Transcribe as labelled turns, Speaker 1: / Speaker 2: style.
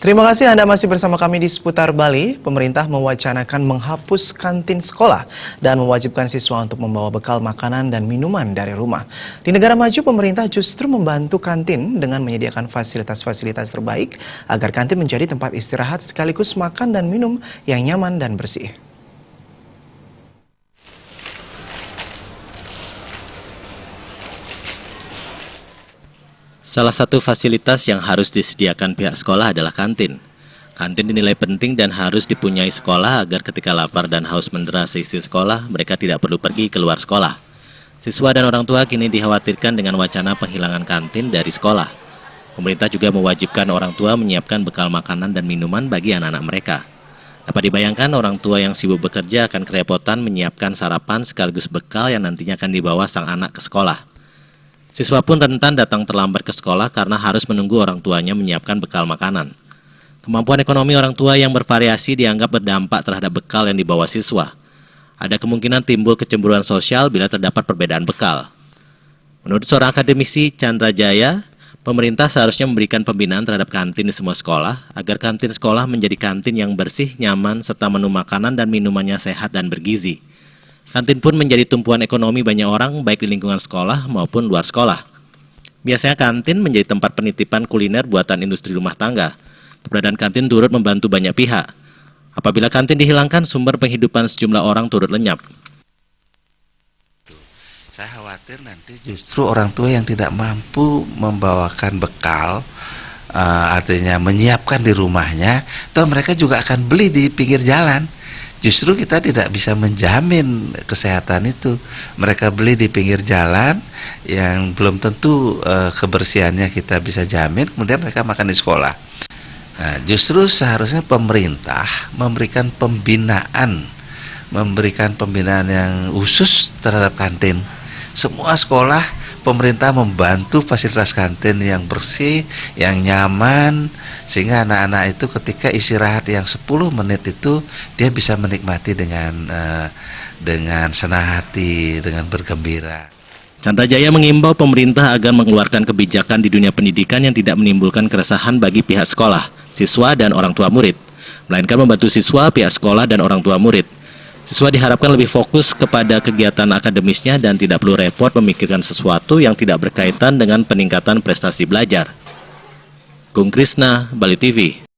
Speaker 1: Terima kasih Anda masih bersama kami di Seputar Bali. Pemerintah mewacanakan menghapus kantin sekolah dan mewajibkan siswa untuk membawa bekal makanan dan minuman dari rumah. Di negara maju, pemerintah justru membantu kantin dengan menyediakan fasilitas-fasilitas terbaik agar kantin menjadi tempat istirahat sekaligus makan dan minum yang nyaman dan bersih.
Speaker 2: Salah satu fasilitas yang harus disediakan pihak sekolah adalah kantin. Kantin dinilai penting dan harus dipunyai sekolah agar ketika lapar dan haus mendera seisi sekolah, mereka tidak perlu pergi keluar sekolah. Siswa dan orang tua kini dikhawatirkan dengan wacana penghilangan kantin dari sekolah. Pemerintah juga mewajibkan orang tua menyiapkan bekal makanan dan minuman bagi anak-anak mereka. Dapat dibayangkan orang tua yang sibuk bekerja akan kerepotan menyiapkan sarapan sekaligus bekal yang nantinya akan dibawa sang anak ke sekolah. Siswa pun rentan datang terlambat ke sekolah karena harus menunggu orang tuanya menyiapkan bekal makanan. Kemampuan ekonomi orang tua yang bervariasi dianggap berdampak terhadap bekal yang dibawa siswa. Ada kemungkinan timbul kecemburuan sosial bila terdapat perbedaan bekal. Menurut seorang akademisi Chandra Jaya, pemerintah seharusnya memberikan pembinaan terhadap kantin di semua sekolah agar kantin sekolah menjadi kantin yang bersih, nyaman, serta menu makanan dan minumannya sehat dan bergizi. Kantin pun menjadi tumpuan ekonomi banyak orang baik di lingkungan sekolah maupun luar sekolah. Biasanya kantin menjadi tempat penitipan kuliner buatan industri rumah tangga. Keberadaan kantin turut membantu banyak pihak. Apabila kantin dihilangkan, sumber penghidupan sejumlah orang turut lenyap.
Speaker 3: Saya khawatir nanti justru orang tua yang tidak mampu membawakan bekal, artinya menyiapkan di rumahnya, atau mereka juga akan beli di pinggir jalan. Justru kita tidak bisa menjamin kesehatan itu. Mereka beli di pinggir jalan yang belum tentu kebersihannya kita bisa jamin, kemudian mereka makan di sekolah. Nah, justru seharusnya pemerintah memberikan pembinaan yang khusus terhadap kantin. Semua sekolah pemerintah membantu fasilitas kantin yang bersih, yang nyaman, sehingga anak-anak itu ketika istirahat yang 10 menit itu dia bisa menikmati dengan senang hati, dengan bergembira.
Speaker 2: Chandra Jaya mengimbau pemerintah agar mengeluarkan kebijakan di dunia pendidikan yang tidak menimbulkan keresahan bagi pihak sekolah, siswa, dan orang tua murid, melainkan membantu siswa, pihak sekolah, dan orang tua murid. Siswa diharapkan lebih fokus kepada kegiatan akademisnya dan tidak perlu repot memikirkan sesuatu yang tidak berkaitan dengan peningkatan prestasi belajar. Gung Krisna, Bali TV.